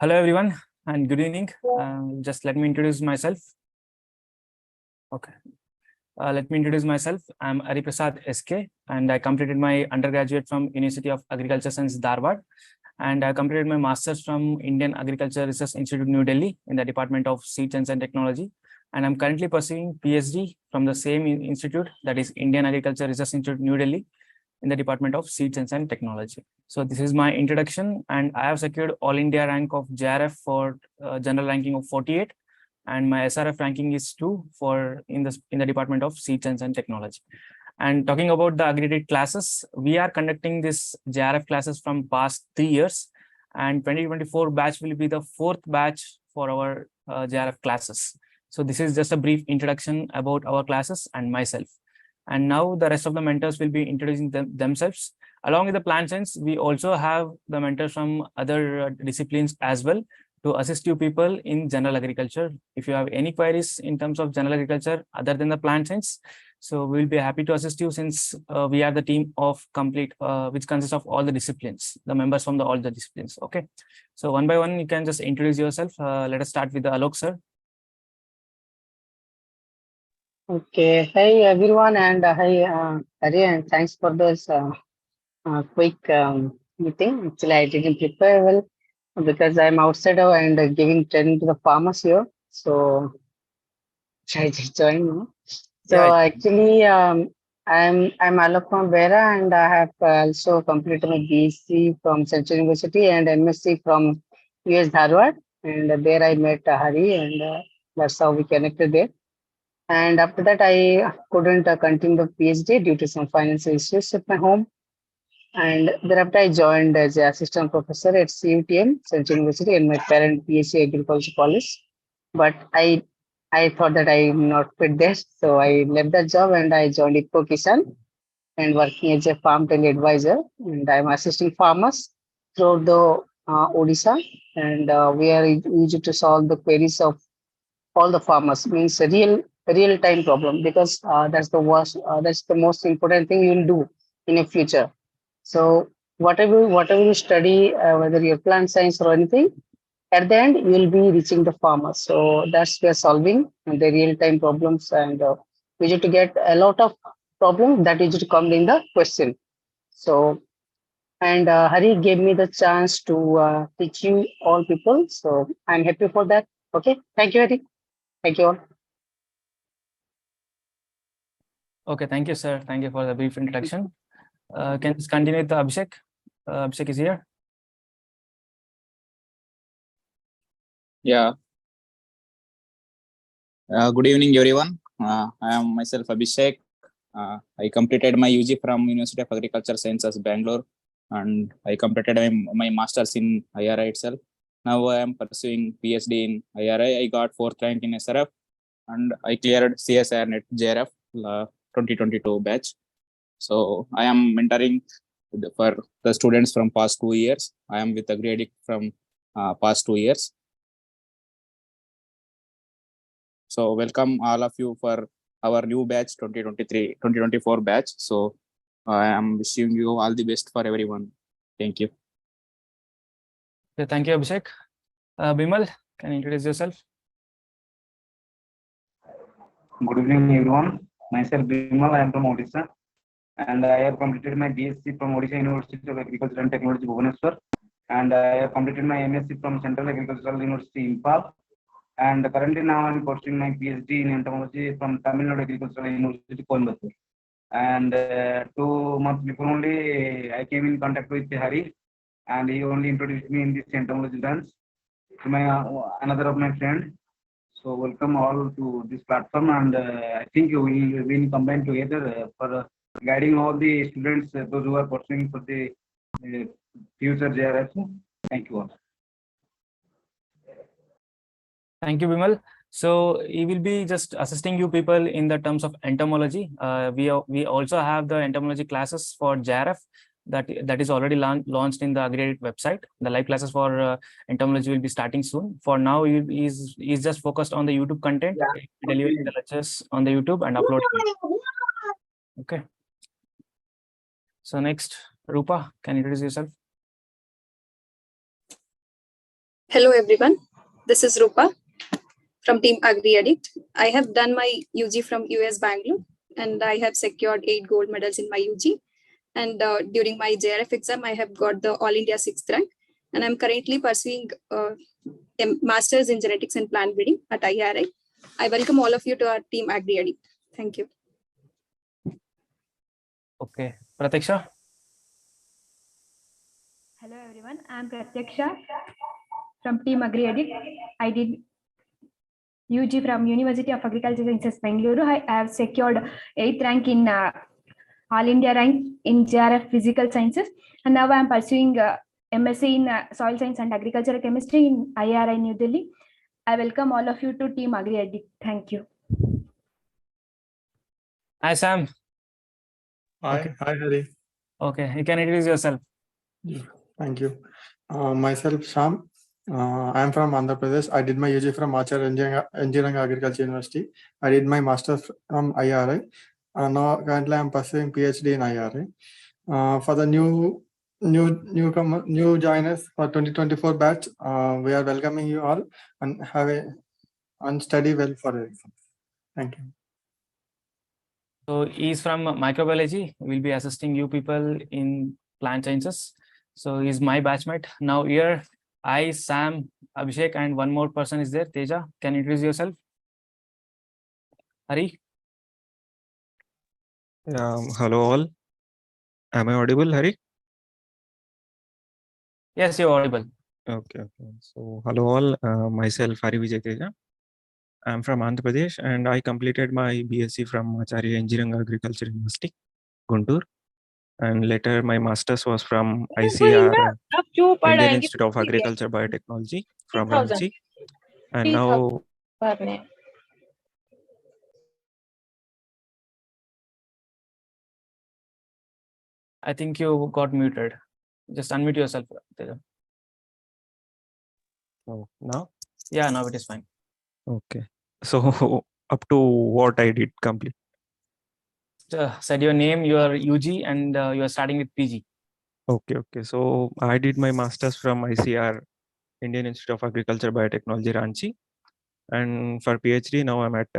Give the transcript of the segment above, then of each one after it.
Hello everyone and good evening. Just let me introduce myself. Okay. Let me introduce myself. I'm Ariprasad SK and I completed my undergraduate from University of Agriculture Science, Dharwad. And I completed my master's from Indian Agriculture Research Institute, New Delhi in the Department of Seed Science and Technology. And I'm currently pursuing PhD from the same institute, that is Indian Agriculture Research Institute, New Delhi in the Department of Seed Science and Technology. So this is my introduction, and I have secured All India rank of JRF for general ranking of 48, and my SRF ranking is 2 for in the Department of Seed Science and Technology. And talking about the aggregated classes, we are conducting this JRF classes from past 3 years, and 2024 batch will be the 4th batch for our JRF classes. So this is just a brief introduction about our classes and myself. And now the rest of the mentors will be introducing themselves. Along with the plant science, we also have the mentors from other disciplines as well to assist you people in general agriculture. If you have any queries in terms of general agriculture other than the plant science, so we'll be happy to assist you, since we are the team of complete, which consists of all the disciplines, the members from all the disciplines. Okay, so one by one, you can just introduce yourself. Let us start with the Alok sir. Okay, hi everyone, and hi Hari, and thanks for this quick meeting. Actually, I didn't prepare well because I'm outside and giving training to the farmers here. So I just joined now. Yeah. So actually, I'm Alok from Vera, and I have also completed my B.sc from Central University and MSc from US Harvard. And there I met Hari, and that's how we connected there. And after that, I couldn't continue the PhD due to some financial issues at my home. And thereafter, I joined as an assistant professor at CUTM, Central University, and my parent PhD Agriculture College. But I thought that I'm not fit there, so I left that job and I joined Eco Kisan and working as a farm tele advisor. And I'm assisting farmers throughout the Odisha, and we are used to solve the queries of all the farmers, means a real time problem, because that's the most important thing you'll do in the future. So whatever you study, whether you're plant science or anything, at the end you will be reaching the farmers. So that's we are solving the real time problems, and we need to get a lot of problems that is to come in the question. So, and Hari gave me the chance to teach you all people, so I'm happy for that. Okay, thank you, Hari. Thank you all. Okay, thank you, sir. Thank you for the brief introduction. Can you continue with the Abhishek? Abhishek is here. Yeah. Good evening, everyone. I am myself Abhishek. I completed my UG from University of Agriculture Sciences, Bangalore, and I completed my master's in IRI itself. Now I am pursuing PhD in IRI. I got 4th rank in SRF, and I cleared CSIR net JRF 2022 batch. So I am mentoring for the students from past 2 years. I am with Agriedic from past 2 years. So welcome all of you for our new batch 2024 batch. So I am wishing you all the best for everyone. Thank you. Okay, thank you, Abhishek. Bimal, can you introduce yourself? Good evening, everyone. Myself Bimal, I am from Odisha, and I have completed my B.sc from Odisha University of Agriculture and Technology, Bhubaneswar, and I have completed my MSc from Central Agricultural University, Impal, and currently now I am pursuing my PhD in entomology from Tamil Nadu Agricultural University, Coimbatore. And 2 months before only, I came in contact with Hari, and he only introduced me in this entomology branch to my another of my friend. So welcome all to this platform, and I think we will combine together for guiding all the students, those who are pursuing for the future JRF. Thank you all. Thank you, Bimal. So he will be just assisting you people in the terms of entomology. We also have the entomology classes for JRF that is already launched in the Agriedic website. The live classes for entomology will be starting soon. For now, he's just focused on the YouTube content, delivering the lectures on the YouTube and uploading it. Okay. So next, Rupa, can you introduce yourself? Hello everyone, this is Rupa from Team Agri Addict. I have done my UG from US Bangalore and I have secured 8 gold medals in my UG. And during my JRF exam, I have got the All India 6th rank. And I'm currently pursuing a Master's in Genetics and Plant Breeding at ICAR. I welcome all of you to our Team Agri Addict. Thank you. Okay, Pratiksha. Hello everyone, I am Pratyaksha from Team Agri Addict. I did UG from University of Agriculture Sciences, Bangalore. I have secured 8th rank in All India rank in JRF Physical Sciences, and now I am pursuing MSc in Soil Science and Agricultural Chemistry in IRI New Delhi. I welcome all of you to Team Agri Addict. Thank you. Hi, Sam. Hi, Okay. hi, Hari. Okay, you can introduce yourself. Yeah, thank you. Myself, Sham. I am from Andhra Pradesh. I did my UG from Engineering Agriculture University. I did my master's from IRI. Now currently I am pursuing PhD in IRI. For the new joiners for 2024 batch, we are welcoming you all and study well for it. Thank you. So he's from microbiology. We'll be assisting you people in plant sciences. So he's my batchmate. Now here, I, Sam, Abhishek, and one more person is there. Teja, can you introduce yourself? Hari? Hello all. Am I audible, Hari? Yes, you're audible. Okay. So hello all. Myself, Hari Vijay Teja. I'm from Andhra Pradesh and I completed my b.sc from Acharya Engineering Agriculture University, Guntur. And later my master's was from ICAR, Indian Institute of Agriculture Biotechnology from Ranchi. And now I think you got muted. Just unmute yourself, Teja. oh, now? Yeah, now it is fine. Okay. So up to what I did complete. Said your name, your UG, and you are starting with PG. Okay. So I did my master's from ICAR, Indian Institute of Agriculture Biotechnology, Ranchi. And for PhD, now I'm at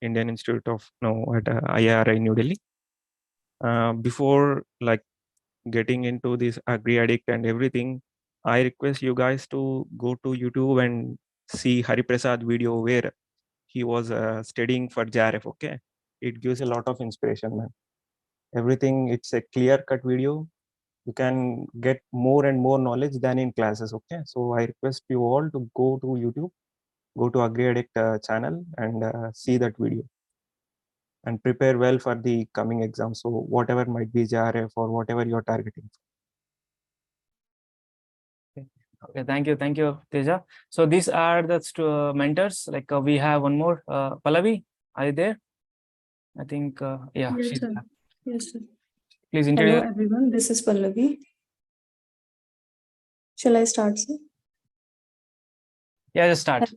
Indian Institute of at IIRI New Delhi. Before like getting into this Agri Addict and everything, I request you guys to go to YouTube and see Hari Prasad video where he was studying for JRF. Okay, it gives a lot of inspiration, man. Everything, it's a clear-cut video. You can get more and more knowledge than in classes. Okay, so I request you all to go to YouTube, go to Agri Addict channel and see that video and prepare well for the coming exam. So whatever might be JRF or whatever you're targeting. Okay, thank you, Teja. So these are the mentors. Like we have one more, Pallavi. Are you there? I think, yeah. Yes, sir. Yes, sir. Please Hello, introduce. everyone. This is Pallavi. Shall I start, sir? Yeah, just start.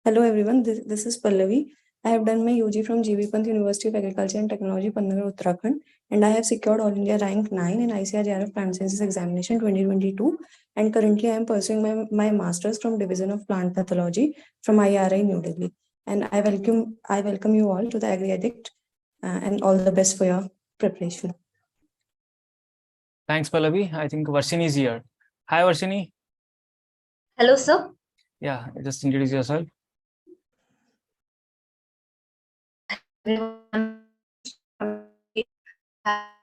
Hello, everyone. This is Pallavi. I have done my UG from GB Pant University of Agriculture and Technology, Pantnagar, Uttarakhand, and I have secured All India rank 9 in ICAR JRF Plant Sciences Examination 2022. And currently, I am pursuing my master's from Division of Plant Pathology from IRI New Delhi. And I welcome you all to the Agri Addict, and all the best for your preparation. Thanks, Pallavi. I think Varshini is here. Hi, Varshini. Hello, sir. Yeah, just introduce yourself.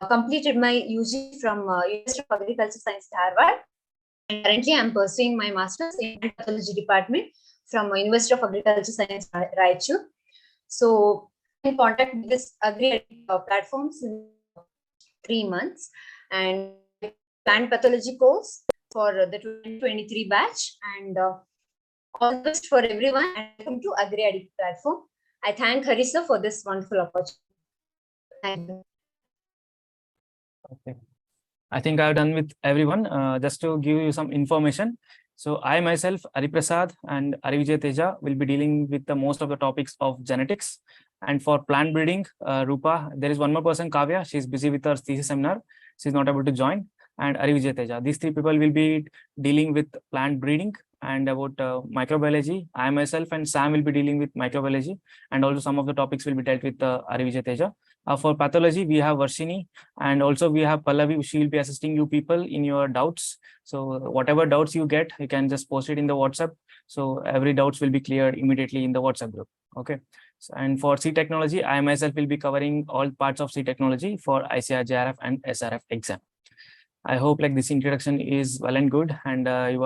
Completed my UG from University of Agriculture Science, Harvard. And currently, I'm pursuing my master's in pathology department from University of Agriculture Science, Raichur. So, in contact with this Agri platforms in 3 months, and plant pathology course for the 2023 batch, and all the best for everyone, and welcome to Agri Addict platform. I thank Harisa for this wonderful opportunity. Thank you. Okay. I think I've done with everyone. Just to give you some information. So I myself, Hari Prasad and Hari Vijay Teja will be dealing with the most of the topics of genetics. And for plant breeding, Rupa, there is one more person, Kavya. She's busy with her thesis seminar. She's not able to join. and Arivijay Teja. These three people will be dealing with plant breeding and about microbiology. I myself and Sam will be dealing with microbiology, and also some of the topics will be dealt with Arivijay Teja. For pathology, we have Varshini, and also we have Pallavi. She will be assisting you people in your doubts. So whatever doubts you get, you can just post it in the WhatsApp. So every doubts will be cleared immediately in the WhatsApp group. Okay. So, and for C technology, I myself will be covering all parts of C technology for ICAR, JRF, and SRF exam. I hope like this introduction is well and good, and you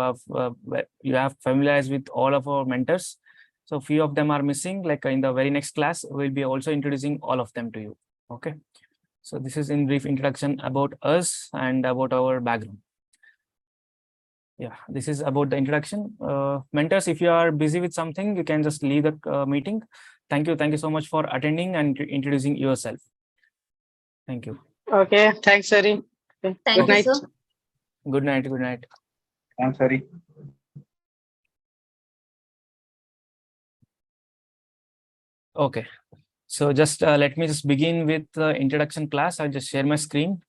have familiarized with all of our mentors. So few of them are missing. Like in the very next class, we'll be also introducing all of them to you. Okay. So this is in brief introduction about us and about our background. Yeah, this is about the introduction. Mentors, if you are busy with something, you can just leave the meeting. Thank you. Thank you so much for attending and introducing yourself. Thank you. Okay, thanks, Hari. Okay. Thank Good you, night. sir. Good night. Good night. Thanks, Hari. Okay. So just let me just begin with the introduction class. I'll just share my screen.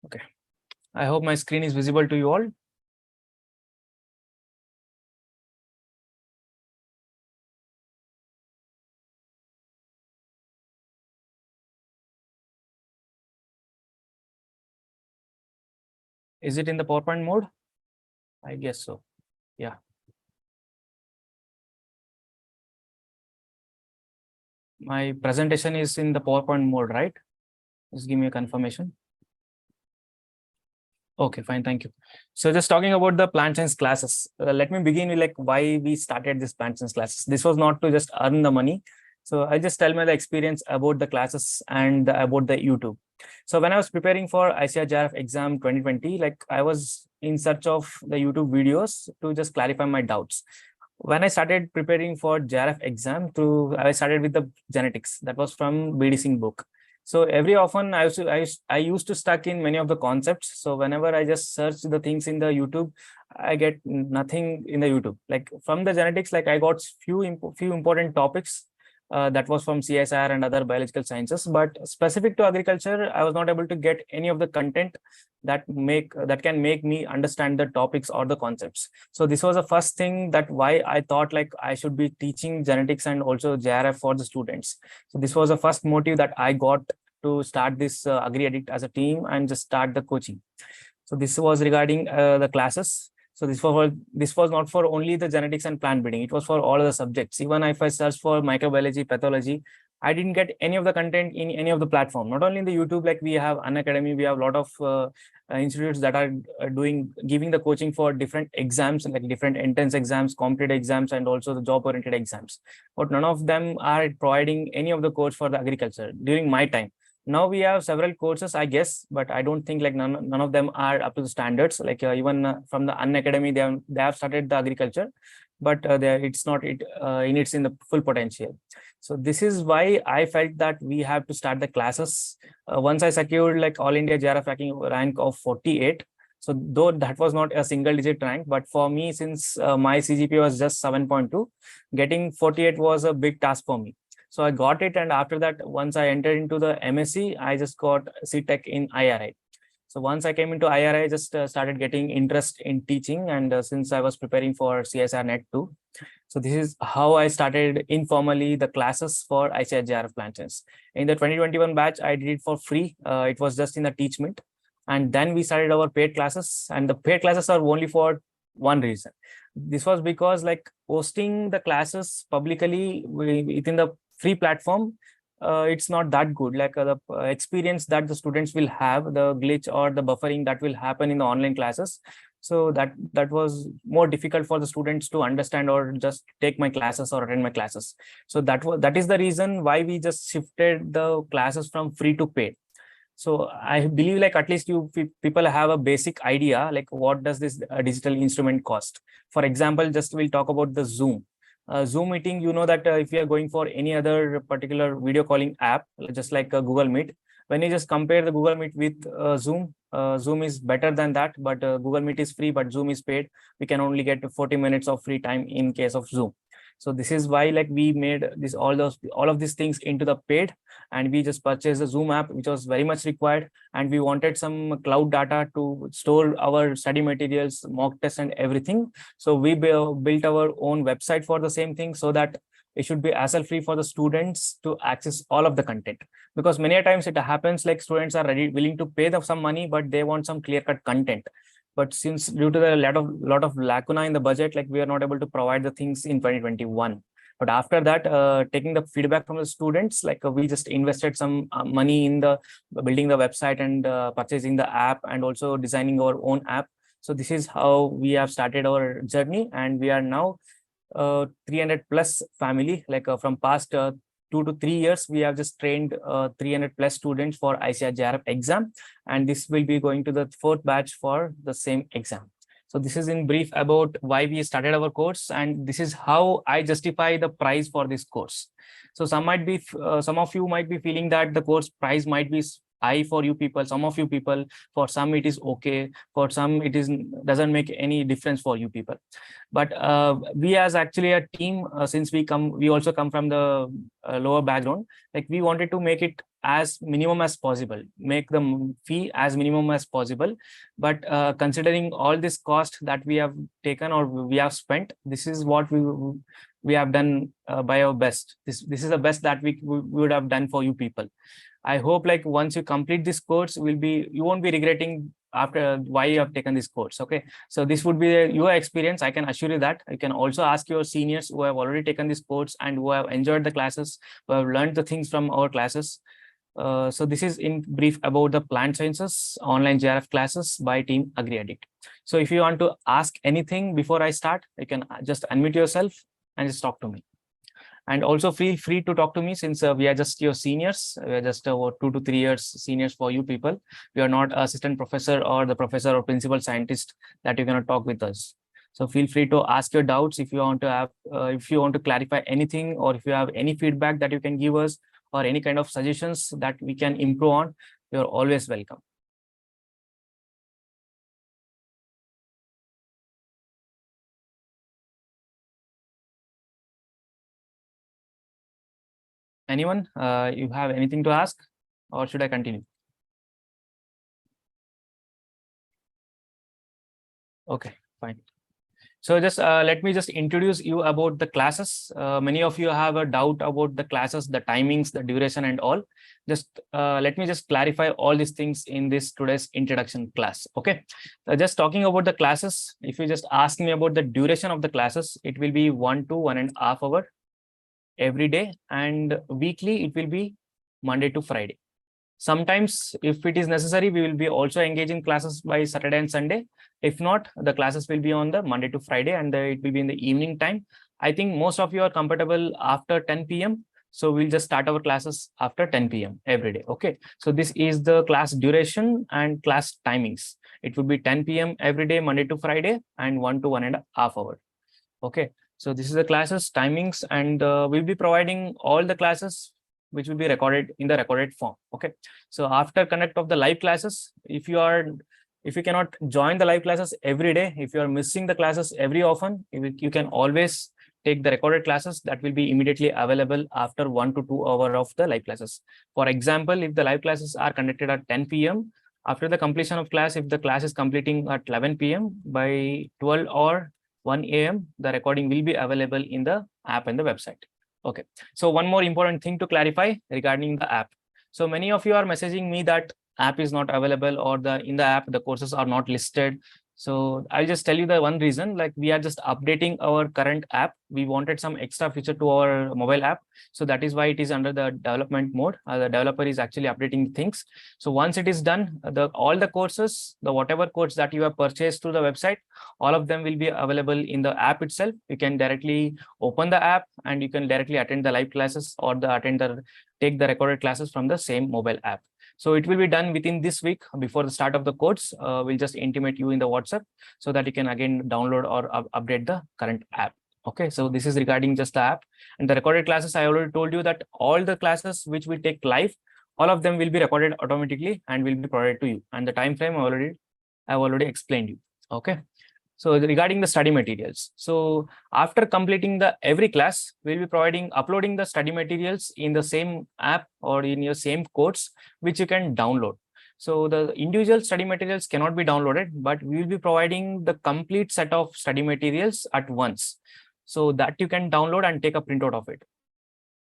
Okay. I hope my screen is visible to you all. Is it in the PowerPoint mode? I guess so. Yeah. My presentation is in the PowerPoint mode, right? Just give me a confirmation. Okay, fine. Thank you. So just talking about the plant science classes, let me begin with like why we started this plant science classes. This was not to just earn the money. So I just tell my the experience about the classes and about the YouTube. So when I was preparing for ICAR JRF exam 2020, like I was in search of the YouTube videos to just clarify my doubts. When I started preparing for JRF exam, I started with the genetics that was from b.sc book. So every often I used to stuck in many of the concepts. So whenever I just search the things in the YouTube, I get nothing in the YouTube. Like from the genetics, like I got few important topics that was from CSR and other biological sciences, but specific to agriculture, I was not able to get any of the content that can make me understand the topics or the concepts. So this was the first thing that why I thought like I should be teaching genetics and also JRF for the students. So this was the first motive that I got to start this AgriAddict as a team and just start the coaching. So this was regarding the classes. So this was not for only the genetics and plant breeding. It was for all the subjects. Even if I search for microbiology, pathology, I didn't get any of the content in any of the platform. Not only in the YouTube, like we have Unacademy, we have a lot of institutes that are giving the coaching for different exams, like different entrance exams, competitive exams, and also the job-oriented exams. But none of them are providing any of the course for the agriculture during my time. Now we have several courses, I guess, but I don't think like none of them are up to the standards. Like even from the Unacademy, they have started the agriculture, but it's not in the full potential. So this is why I felt that we have to start the classes. Once I secured like All India JRF rank of 48. So though that was not a single digit rank, but for me, since my CGPA was just 7.2, getting 48 was a big task for me. So I got it, and after that, once I entered into the MSc, I just got C-Tech in IRI. So once I came into IRI, I just started getting interest in teaching, and since I was preparing for CSR Net 2, so this is how I started informally the classes for ICAR JRF plant science. In the 2021 batch, I did it for free. It was just in the teachment, and then we started our paid classes, and the paid classes are only for one reason. This was because like posting the classes publicly within the free platform, it's not that good. Like the experience that the students will have, the glitch or the buffering that will happen in the online classes. So that was more difficult for the students to understand or just take my classes or attend my classes. So that is the reason why we just shifted the classes from free to paid. So I believe like at least people have a basic idea like what does this digital instrument cost. For example, just we'll talk about the Zoom. Zoom meeting, you know that if you are going for any other particular video calling app, just like Google Meet, when you just compare the Google Meet with Zoom, Zoom is better than that, but Google Meet is free, but Zoom is paid. We can only get 40 minutes of free time in case of Zoom. So this is why like we made this all of these things into the paid, and we just purchased the Zoom app, which was very much required, and we wanted some cloud data to store our study materials, mock tests and everything. So we built our own website for the same thing, so that it should be hassle-free for the students to access all of the content. Because many a times it happens like students are willing to pay some money, but they want some clear-cut content. But since due to the lot of lacuna in the budget, like we are not able to provide the things in 2021. But after that, taking the feedback from the students, like we just invested some money in the building the website and purchasing the app, and also designing our own app. So this is how we have started our journey, and we are now 300 plus family. Like from past 2 to 3 years, we have just trained 300 plus students for ICAR JRF exam, and this will be going to the 4th batch for the same exam. So this is in brief about why we started our course, and this is how I justify the price for this course. So some of you might be feeling that the course price might be high for you people, some of you people. For some it is okay, for some it doesn't make any difference for you people. But we as actually a team, since we also come from the lower background, like we wanted to make it as minimum as possible, make the fee as minimum as possible. But considering all this cost that we have taken or we have spent, this is what we have done by our best. This is the best that we would have done for you people. I hope like once you complete this course, you won't be regretting after why you have taken this course. Okay, so this would be your experience. I can assure you that. You can also ask your seniors who have already taken this course and who have enjoyed the classes, who have learned the things from our classes. So this is in brief about the plant sciences online JRF classes by Team AgriAddict. So if you want to ask anything before I start, you can just unmute yourself and just talk to me. And also feel free to talk to me, since we are just your seniors. We are just about 2 to 3 years seniors for you people. We are not assistant professor or the professor or principal scientist that you cannot talk with us. So feel free to ask your doubts if you want to have, if you want to clarify anything, or if you have any feedback that you can give us, or any kind of suggestions that we can improve on. You're always welcome. Anyone, you have anything to ask, or should I continue? Okay, fine. So just let me just introduce you about the classes. Many of you have a doubt about the classes, the timings, the duration and all. Just let me just clarify all these things in this today's introduction class. Okay, just talking about the classes. If you just ask me about the duration of the classes, it will be 1 to 1.5 hours every day, and weekly it will be Monday to Friday. Sometimes if it is necessary, we will be also engaging classes by Saturday and Sunday. If not, the classes will be on the Monday to Friday, and it will be in the evening time. I think most of you are comfortable after 10 p.m. So we'll just start our classes after 10 p.m. every day. Okay, so this is the class duration and class timings. It will be 10 p.m. every day, Monday to Friday, and 1 to 1.5 hours. Okay, so this is the classes timings, and we'll be providing all the classes which will be recorded in the recorded form. Okay, so after connect of the live classes, if you cannot join the live classes every day, if you are missing the classes every often, you can always take the recorded classes that will be immediately available after 1 to 2 hours of the live classes. For example, if the live classes are conducted at 10 p.m., after the completion of class, if the class is completing at 11 p.m., by 12 or 1 a.m., the recording will be available in the app and the website. Okay, so one more important thing to clarify regarding the app. So many of you are messaging me that app is not available, or in the app the courses are not listed. So I'll just tell you the one reason, like we are just updating our current app. We wanted some extra feature to our mobile app. So that is why it is under the development mode. The developer is actually updating things. So once it is done, all the courses, whatever course that you have purchased through the website, all of them will be available in the app itself. You can directly open the app and you can directly attend the live classes, or take the recorded classes from the same mobile app. So it will be done within this week before the start of the course. We'll just intimate you in the WhatsApp so that you can again download or update the current app. Okay, so this is regarding just the app. And the recorded classes, I already told you that all the classes which we take live, all of them will be recorded automatically and will be provided to you. And the time frame I've already explained you. Okay, So regarding the study materials, so after completing the every class, we'll be uploading the study materials in the same app or in your same course, which you can download. So the individual study materials cannot be downloaded, but we will be providing the complete set of study materials at once, so that you can download and take a printout of it.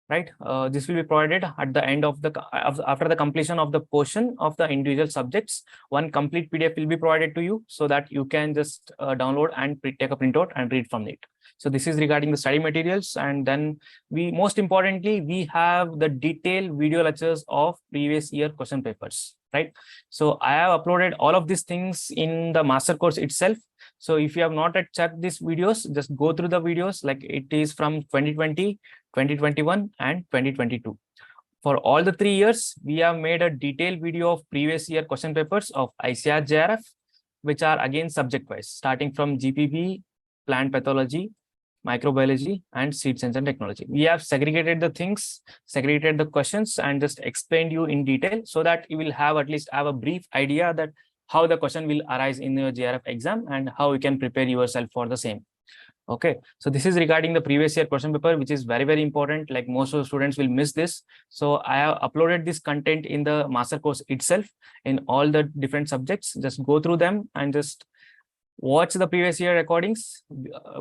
Right, this will be provided at the end of the after the completion of the portion of the individual subjects. One complete PDF will be provided to you, so that you can just download and take a printout and read from it. So this is regarding the study materials. And then most importantly, we have the detailed video lectures of previous year question papers, right? So I have uploaded all of these things in the master course itself. So if you have not yet checked these videos, just go through the videos. Like, it is from 2020, 2021 and 2022. For all the 3 years, we have made a detailed video of previous year question papers of ICAR JRF, which are again subject wise, starting from GPB, plant pathology, microbiology, and seed science and technology. We have segregated the things, segregated the questions, and just explained you in detail, so that you will have at least have a brief idea that how the question will arise in your JRF exam and how you can prepare yourself for the same. Okay, so this is regarding the previous year question paper, which is very, very important. Like, most of the students will miss this. So I have uploaded this content in the master course itself in all the different subjects. Just go through them and just watch the previous year recordings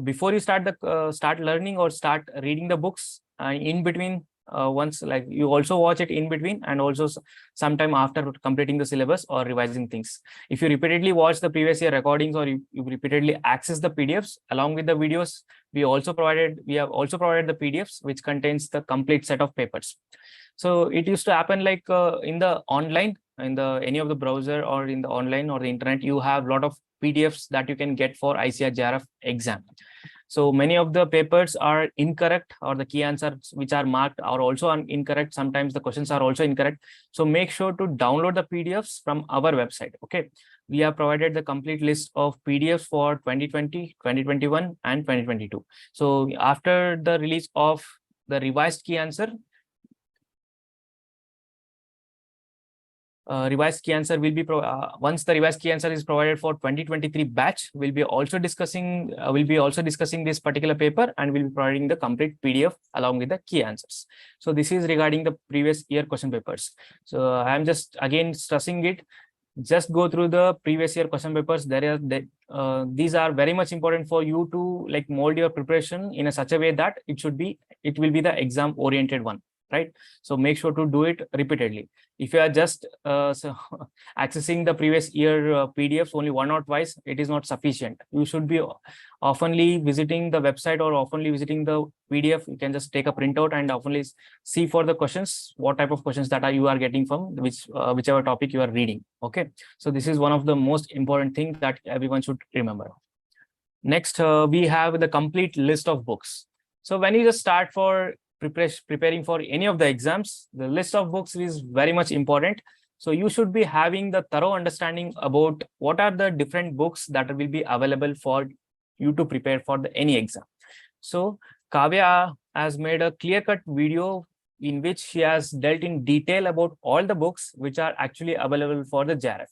before you start learning or start reading the books. In between, once, like, you also watch it in between, and also sometime after completing the syllabus or revising things. If you repeatedly watch the previous year recordings, or you repeatedly access the PDFs along with the videos, we have also provided the PDFs which contains the complete set of papers. So it used to happen like in the online, in the any of the browser or in the online or the internet, you have a lot of PDFs that you can get for ICAR JRF exam. So many of the papers are incorrect, or the key answers which are marked are also incorrect. Sometimes the questions are also incorrect. So make sure to download the PDFs from our website. Okay, we have provided the complete list of PDFs for 2020, 2021 and 2022. So after the release of the revised key answer, revised key answer will be once the revised key answer is provided for 2023 batch, we'll be also discussing this particular paper, and we'll be providing the complete PDF along with the key answers. So this is regarding the previous year question papers. So I'm just again stressing it. Just go through the previous year question papers. These are very much important for you to like mold your preparation in such a way that it will be the exam oriented one. Right, so make sure to do it repeatedly. If you are just accessing the previous year PDFs only one or twice, it is not sufficient. You should be oftenly visiting the website or oftenly visiting the PDF. You can just take a printout and oftenly see for the questions, what type of questions that you are getting from whichever topic you are reading. Okay, so this is one of the most important things that everyone should remember. Next, we have the complete list of books. So when you just start for preparing for any of the exams, the list of books is very much important. So you should be having the thorough understanding about what are the different books that will be available for you to prepare for any exam. So Kavya has made a clear-cut video in which she has dealt in detail about all the books which are actually available for the JRF.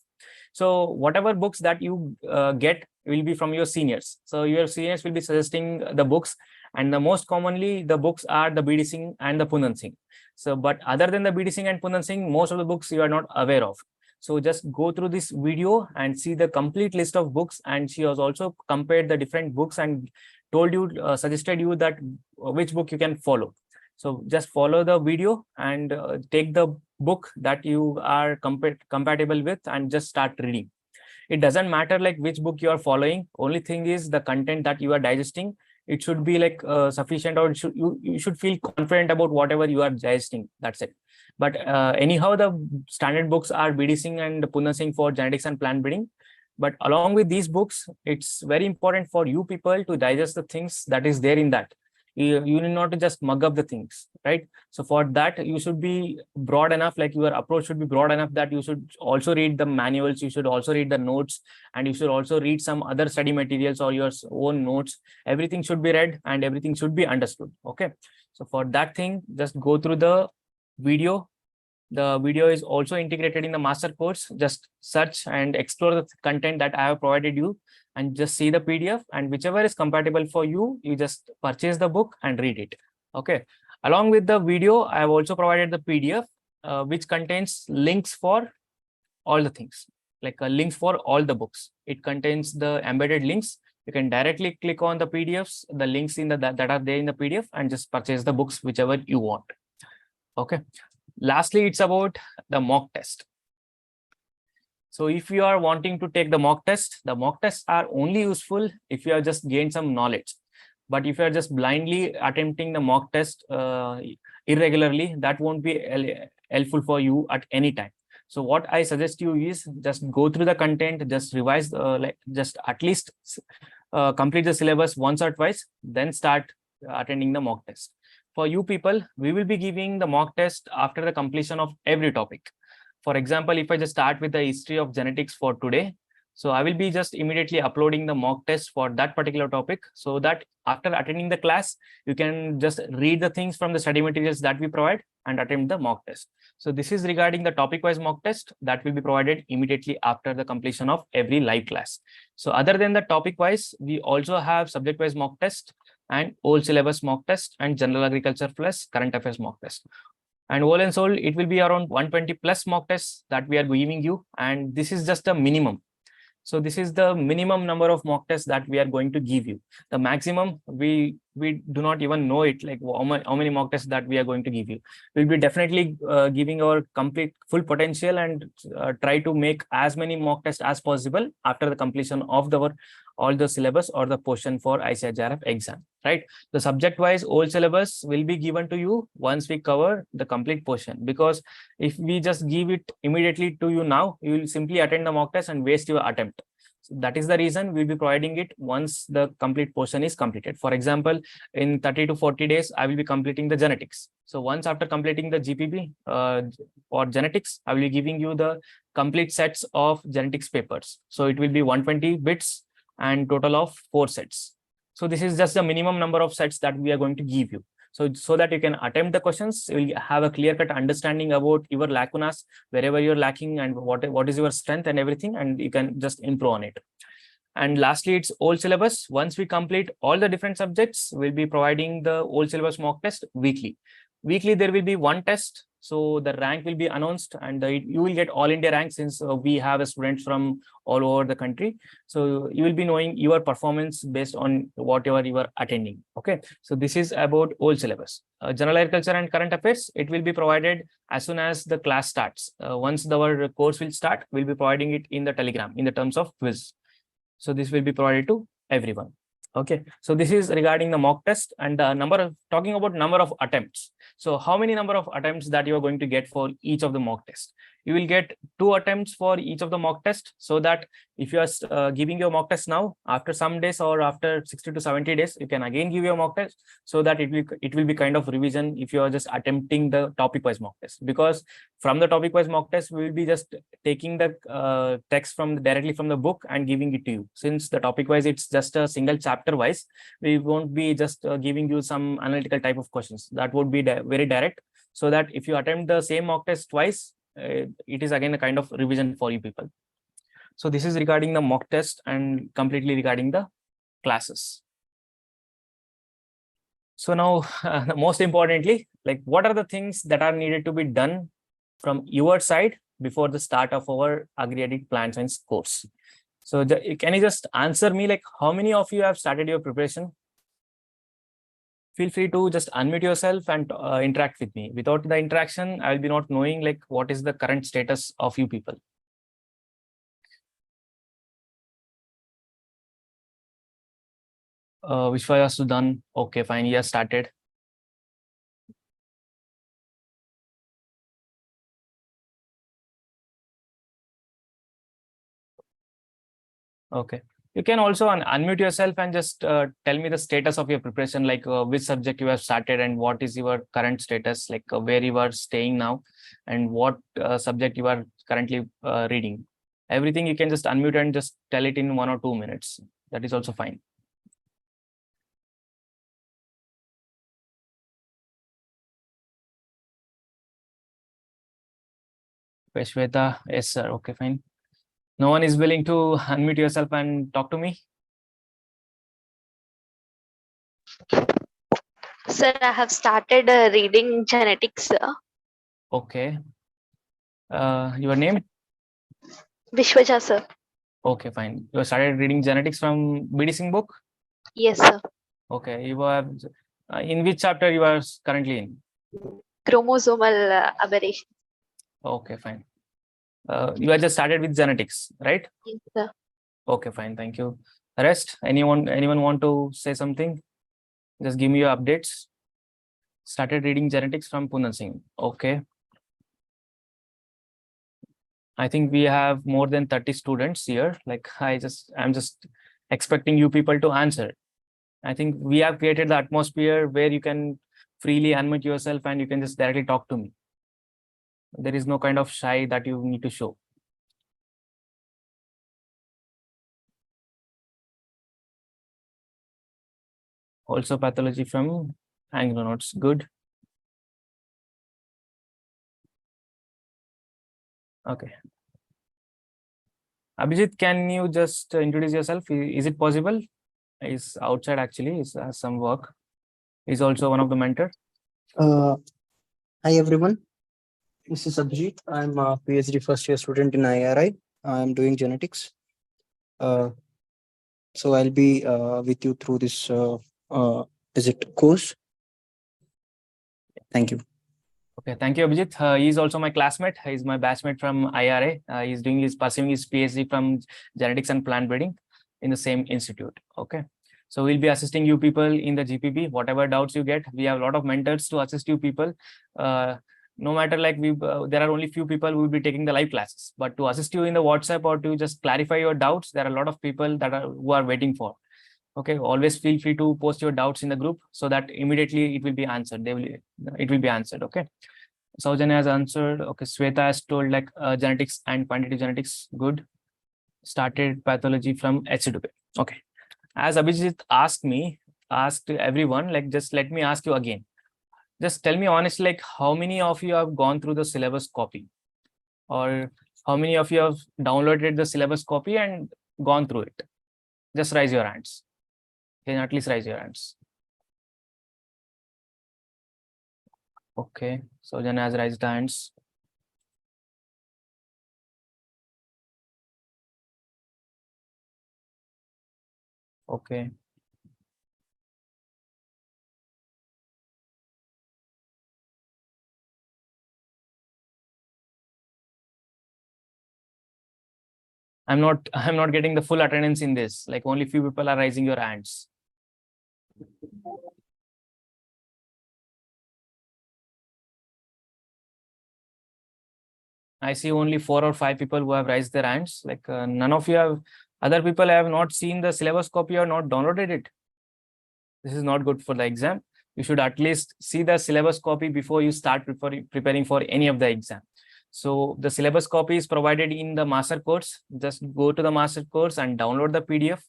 So whatever books that you get will be from your seniors. So your seniors will be suggesting the books, and the most commonly the books are the B.D. Singh and the Pundan Singh. So, but other than the B.D. Singh and Pundan Singh, most of the books you are not aware of. So just go through this video and see the complete list of books. And she has also compared the different books and told you, suggested you that which book you can follow. So just follow the video and take the book that you are compatible with and just start reading. It doesn't matter like which book you are following. Only thing is the content that you are digesting. It should be like sufficient, or you should feel confident about whatever you are digesting. That's it. But anyhow, the standard books are B.D. Singh and Pundan Singh for genetics and plant breeding. But along with these books, it's very important for you people to digest the things that is there in that. You need not to just mug up the things, right? So for that, you should be broad enough, like your approach should be broad enough that you should also read the manuals, you should also read the notes, and you should also read some other study materials or your own notes. Everything should be read and everything should be understood. Okay, so for that thing, just go through the video. The video is also integrated in the master course. Just search and explore the content that I have provided you. and just see the PDF, and whichever is compatible for you, you just purchase the book and read it. Okay. Along with the video, I have also provided the PDF, which contains links for all the things, like links for all the books. It contains the embedded links. You can directly click on the PDFs, the links in the that are there in the PDF, and just purchase the books whichever you want. Okay. Lastly, it's about the mock test. So if you are wanting to take the mock tests are only useful if you have just gained some knowledge. But if you are just blindly attempting the mock test irregularly, that won't be helpful for you at any time. So what I suggest you is just go through the content, just revise, just at least complete the syllabus once or twice, then start attending the mock test. For you people, we will be giving the mock test after the completion of every topic. For example, if I just start with the history of genetics for today, so I will be just immediately uploading the mock test for that particular topic, so that after attending the class, you can just read the things from the study materials that we provide and attempt the mock test. So this is regarding the topic-wise mock test that will be provided immediately after the completion of every live class. So other than the topic-wise, we also have subject-wise mock test and old syllabus mock test and general agriculture plus current affairs mock test. And all and all, it will be around 120 plus mock tests that we are giving you. And this is just a minimum. So this is the minimum number of mock tests that we are going to give you. The maximum, we do not even know it, like how many mock tests that we are going to give you. We'll be definitely giving our complete full potential and try to make as many mock tests as possible after the completion of all the syllabus or the portion for ICAR JRF exam, right? The subject wise old syllabus will be given to you once we cover the complete portion, because if we just give it immediately to you now, you will simply attend the mock test and waste your attempt. So that is the reason we'll be providing it once the complete portion is completed. For example, in 30 to 40 days, I will be completing the genetics. So once after completing the GPB or genetics, I will be giving you the complete sets of genetics papers. So it will be 120 bits and total of 4 sets. So this is just the minimum number of sets that we are going to give you. So that you can attempt the questions, you will have a clear-cut understanding about your lacunas, wherever you're lacking and what is your strength and everything, and you can just improve on it. And lastly, it's old syllabus. Once we complete all the different subjects, we'll be providing the old syllabus mock test weekly. Weekly, there will be one test. So the rank will be announced and you will get all India rank, since we have students from all over the country. So you will be knowing your performance based on whatever you are attending. Okay. So this is about old syllabus. General agriculture and current affairs, it will be provided as soon as the class starts. Once our course will start, we'll be providing it in the Telegram in the terms of quiz. So this will be provided to everyone. Okay, so this is regarding the mock test and the talking about number of attempts. So how many number of attempts that you are going to get for each of the mock tests? You will get 2 attempts for each of the mock test, so that if you are giving your mock test now, after some days or after 60 to 70 days, you can again give your mock test, so that it will be kind of revision if you are just attempting the topic wise mock test. Because from the topic wise mock test, we will be just taking the text directly from the book and giving it to you. Since the topic wise, it's just a single chapter wise, we won't be just giving you some analytical type of questions. That would be very direct, so that if you attempt the same mock test twice, it is again a kind of revision for you people. So this is regarding the mock test and completely regarding the classes. So now, most importantly, like what are the things that are needed to be done from your side before the start of our Agri-Edic Plant Science course? So can you just answer me, like how many of you have started your preparation? Feel free to just unmute yourself and interact with me. Without the interaction, I will be not knowing like what is the current status of you people. Vishwaya Sudan. Okay, fine. He has started. Okay. You can also unmute yourself and just tell me the status of your preparation, like which subject you have started and what is your current status, like where you are staying now and what subject you are currently reading. Everything you can just unmute and just tell it in 1 or 2 minutes. That is also fine. Shweta, yes, sir. Okay, fine. No one is willing to unmute yourself and talk to me? Sir, I have started reading genetics. Okay. Your name? Vishwaja, sir. Okay, fine. You started reading genetics from B.sc book? Yes, sir. Okay. You have in which chapter you are currently in? Chromosomal aberration. Okay, fine. You have just started with genetics, right? Yes, sir. Okay, fine. Thank you. Rest, anyone want to say something? Just give me your updates. Started reading genetics from Punan Singh. Okay. I think we have more than 30 students here. Like I'm just expecting you people to answer. I think we have created the atmosphere where you can freely unmute yourself and you can just directly talk to me. There is no kind of shy that you need to show. Also pathology from Anglo notes. Good. Okay. Abhijit, can you just introduce yourself? Is it possible? He's outside actually. He has some work. He's also one of the mentor. Hi everyone. This is Abhijit. I'm a PhD first year student in IRI. I'm doing genetics. So I'll be with you through this course. Thank you. Okay, thank you, Abhijit. He's also my classmate. He's my batchmate from IRA. He's pursuing his PhD from genetics and plant breeding in the same institute. Okay, so we'll be assisting you people in the GPB. Whatever doubts you get, we have a lot of mentors to assist you people. No matter like there are only few people who will be taking the live classes, but to assist you in the WhatsApp or to just clarify your doubts, there are a lot of people who are waiting for. Okay, always feel free to post your doubts in the group so that immediately it will be answered. It will be answered. Okay. Saujanya has answered. Okay, Sweta has told like genetics and quantitative genetics. Good. Started pathology from HCDP. Okay. As Abhijit asked everyone, like just let me ask you again. Just tell me honestly, like how many of you have gone through the syllabus copy, or how many of you have downloaded the syllabus copy and gone through it? Just raise your hands. Can at least raise your hands. Okay, so Jan has raised hands. Okay. I'm not getting the full attendance in this. Like only few people are raising your hands. I see only 4 or 5 people who have raised their hands. Like none of you have, other people have not seen the syllabus copy or not downloaded it. This is not good for the exam. You should at least see the syllabus copy before you start preparing for any of the exam. So the syllabus copy is provided in the master course. Just go to the master course and download the PDF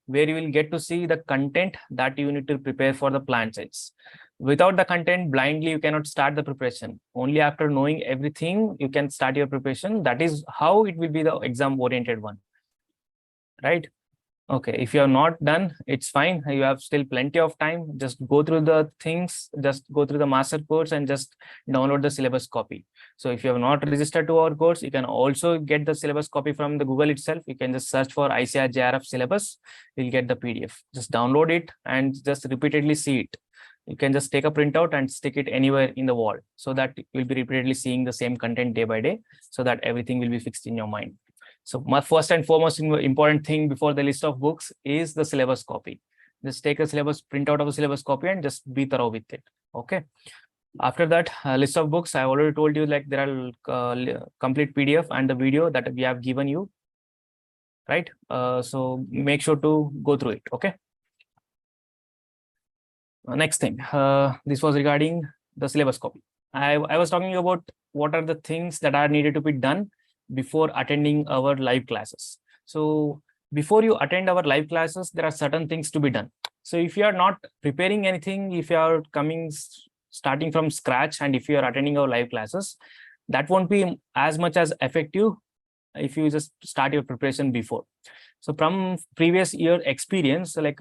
where you will get to see the content that you need to prepare for the plant science. Without the content, blindly, you cannot start the preparation. Only after knowing everything, you can start your preparation. That is how it will be the exam-oriented one, right? Okay, if you are not done, it's fine. You have still plenty of time. Just go through the things, just go through the master course and just download the syllabus copy. So if you have not registered to our course, you can also get the syllabus copy from the Google itself. You can just search for ICAR JRF syllabus. You'll get the PDF. Just download it and just repeatedly see it. You can just take a printout and stick it anywhere in the wall so that you'll be repeatedly seeing the same content day by day so that everything will be fixed in your mind. So my first and foremost important thing before the list of books is the syllabus copy. Just take a syllabus, print out of a syllabus copy and just be thorough with it. Okay. After that, list of books, I already told you like there are complete PDF and the video that we have given you, right? So make sure to go through it. Okay. Next thing, this was regarding the syllabus copy. I was talking about what are the things that are needed to be done before attending our live classes. So before you attend our live classes, there are certain things to be done. So if you are not preparing anything, if you are starting from scratch, and if you are attending our live classes, that won't be as much as effective if you just start your preparation before. So from previous year experience, like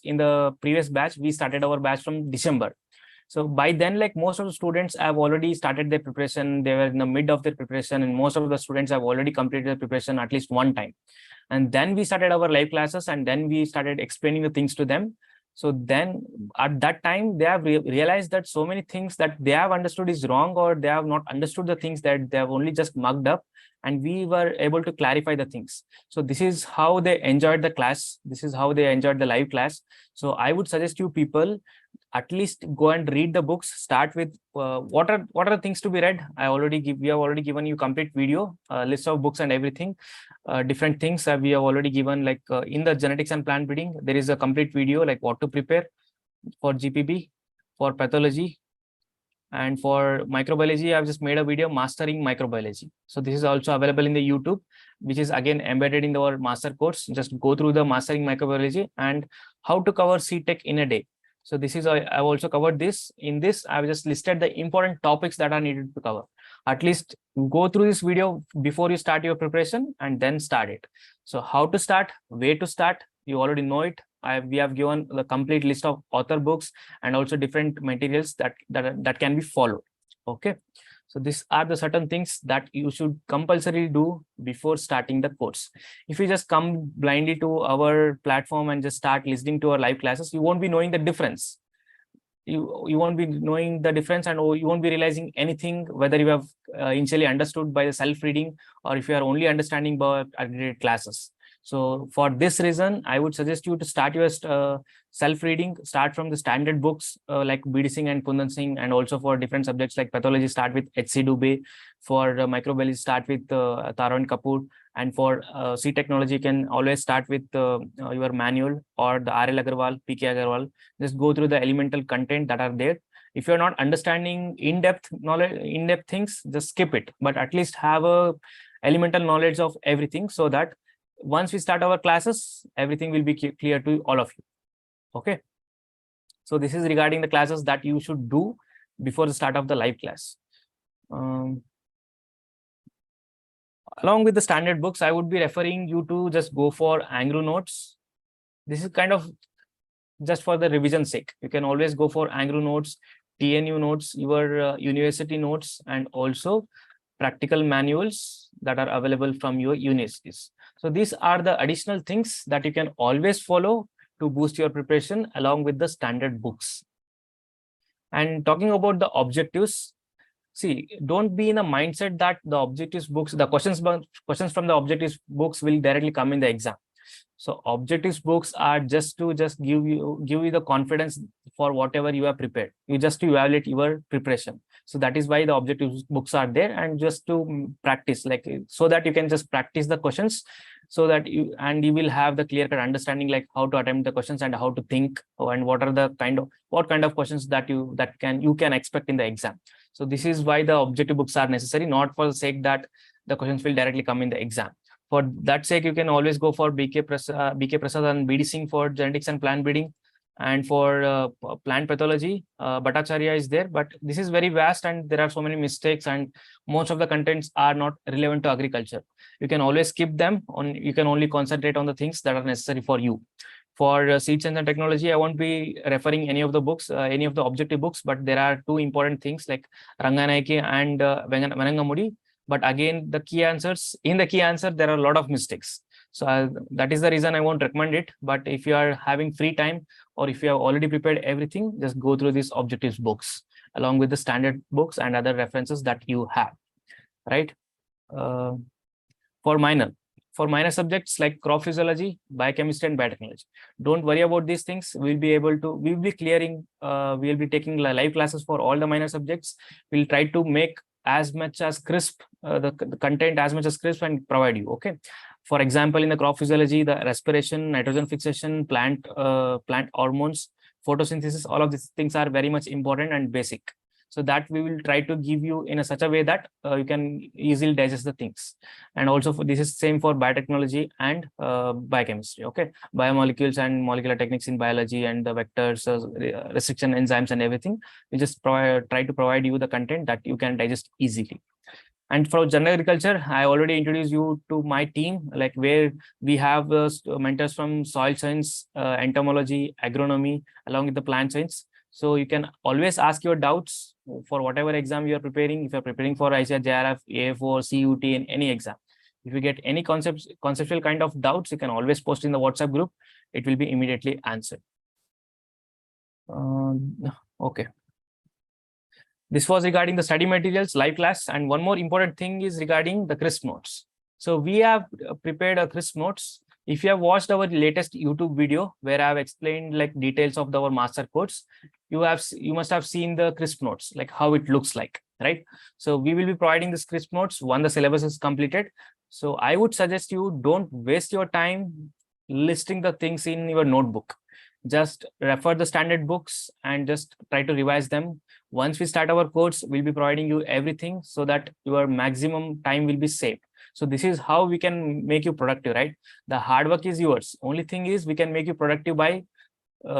in the previous batch, we started our batch from December. So by then, like most of the students have already started their preparation. They were in the mid of their preparation, and most of the students have already completed their preparation at least one time. And then we started our live classes, and then we started explaining the things to them. So then at that time, they have realized that so many things that they have understood is wrong, or they have not understood the things that they have only just mugged up, and we were able to clarify the things. So this is how they enjoyed the class. This is how they enjoyed the live class. So I would suggest you people at least go and read the books. Start with what are the things to be read. We have already given you complete video, list of books and everything. Different things we have already given, like in the genetics and plant breeding, there is a complete video like what to prepare for GPB, for pathology, and for microbiology. I've just made a video mastering microbiology. So this is also available in the YouTube, which is again embedded in our master course. Just go through the mastering microbiology and how to cover C-Tech in a day. So this is, I've also covered this. In this, I've just listed the important topics that are needed to cover. At least go through this video before you start your preparation and then start it. So how to start, where to start, you already know it. We have given the complete list of author books and also different materials that can be followed. Okay. So these are the certain things that you should compulsorily do before starting the course. If you just come blindly to our platform and just start listening to our live classes, you won't be knowing the difference. You won't be knowing the difference, and you won't be realizing anything, whether you have initially understood by the self-reading or if you are only understanding by aggregated classes. So for this reason, I would suggest you to start your self-reading. Start from the standard books like B.D. Singh and Kundan Singh, and also for different subjects like pathology, start with H.C. Dubey. For microbiology, start with Taro and Kapoor. And for C technology, you can always start with your manual or the R.L. Agarwal, P.K. Agarwal. Just go through the elemental content that are there. If you're not understanding in-depth things, just skip it. But at least have a elemental knowledge of everything, so that once we start our classes, everything will be clear to all of you. Okay. So this is regarding the classes that you should do before the start of the live class. Along with the standard books, I would be referring you to just go for Anglo notes. This is kind of just for the revision sake. You can always go for Anglo notes, TNU notes, your university notes, and also practical manuals that are available from your universities. So these are the additional things that you can always follow to boost your preparation along with the standard books. And talking about the objectives, see, don't be in a mindset that the objectives books, the questions from the objectives books will directly come in the exam. So objectives books are just to give you the confidence for whatever you have prepared. You just to evaluate your preparation. So that is why the objectives books are there, and just to practice, like, so that you can just practice the questions, so that you will have the clear-cut understanding, like how to attempt the questions and how to think, and what kind of questions that you can expect in the exam. So this is why the objective books are necessary, not for the sake that the questions will directly come in the exam. For that sake, you can always go for B.K. Prasad and B.D. Singh for genetics and plant breeding, and for plant pathology, Bhattacharya is there. But this is very vast, and there are so many mistakes, and most of the contents are not relevant to agriculture. You can always skip them. You can only concentrate on the things that are necessary for you. For seed science and technology, I won't be referring any of the books, any of the objective books, but there are two important things like Ranganaike and Venangamudi. But again, the key answers, there are a lot of mistakes. So that is the reason I won't recommend it. But if you are having free time, or if you have already prepared everything, just go through these objectives books along with the standard books and other references that you have, right? For minor subjects like crop physiology, biochemistry, and biotechnology, don't worry about these things. We'll be clearing, we'll be taking live classes for all the minor subjects. We'll try to make as much as crisp, the content as much as crisp, and provide you. Okay. For example, in the crop physiology, the respiration, nitrogen fixation, plant hormones, photosynthesis, all of these things are very much important and basic. So that we will try to give you in such a way that you can easily digest the things. And also this is same for biotechnology and biochemistry. Okay, biomolecules and molecular techniques in biology, and the vectors, restriction enzymes, and everything. We just try to provide you the content that you can digest easily. And for general agriculture, I already introduced you to my team, like where we have mentors from soil science, entomology, agronomy, along with the plant science. So you can always ask your doubts for whatever exam you are preparing. If you're preparing for ICAR, JRF, AF4, CUT, in any exam, if you get any conceptual kind of doubts, you can always post in the WhatsApp group. It will be immediately answered. Okay. This was regarding the study materials, live class, and one more important thing is regarding the crisp notes. So we have prepared a crisp notes. If you have watched our latest YouTube video where I have explained like details of our master course, you must have seen the crisp notes, like how it looks like, right? So we will be providing this crisp notes when the syllabus is completed. So I would suggest you don't waste your time listing the things in your notebook. Just refer the standard books and just try to revise them. Once we start our course, we'll be providing you everything so that your maximum time will be saved. So this is how we can make you productive, right? The hard work is yours. Only thing is we can make you productive by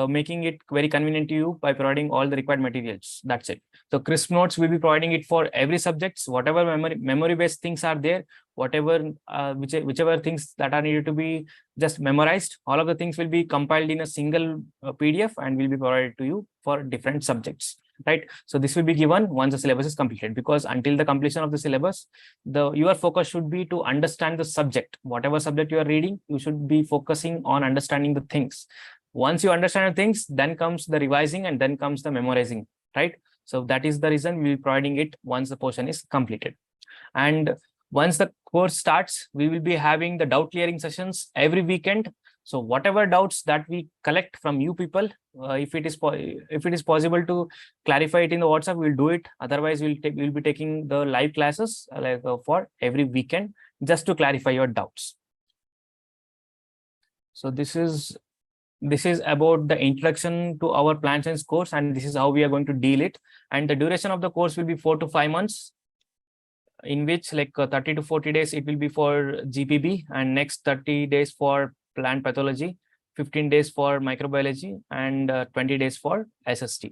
making it very convenient to you by providing all the required materials. That's it. So crisp notes will be providing it for every subjects, whatever memory based things are there, whatever whichever things that are needed to be just memorized, all of the things will be compiled in a single PDF and will be provided to you for different subjects, right? So this will be given once the syllabus is completed, because until the completion of the syllabus, your focus should be to understand the subject. Whatever subject you are reading, you should be focusing on understanding the things. Once you understand the things, then comes the revising and then comes the memorizing, right? So that is the reason we'll be providing it once the portion is completed. And once the course starts, we will be having the doubt clearing sessions every weekend. So whatever doubts that we collect from you people, if it is possible to clarify it in the WhatsApp, we'll do it. Otherwise, we'll be taking the live classes for every weekend just to clarify your doubts. So this is about the introduction to our plant science course, and this is how we are going to deal it. And the duration of the course will be 4 to 5 months, in which like 30 to 40 days it will be for GPB, and next 30 days for plant pathology, 15 days for microbiology, and 20 days for SST.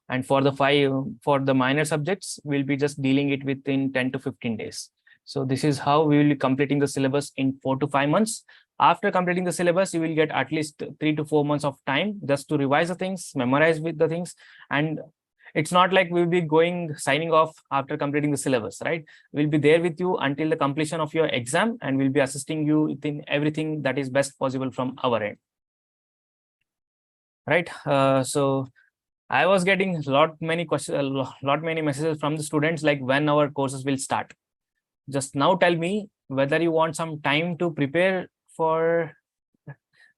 And for the minor subjects, we'll be just dealing it within 10 to 15 days. So this is how we will be completing the syllabus in 4 to 5 months. After completing the syllabus, you will get at least 3 to 4 months of time just to revise the things, memorize with the things. And it's not like we'll be signing off after completing the syllabus, right? We'll be there with you until the completion of your exam, and we'll be assisting you in everything that is best possible from our end, right? So I was getting many messages from the students, like when our courses will start. Just now tell me whether you want some time to prepare from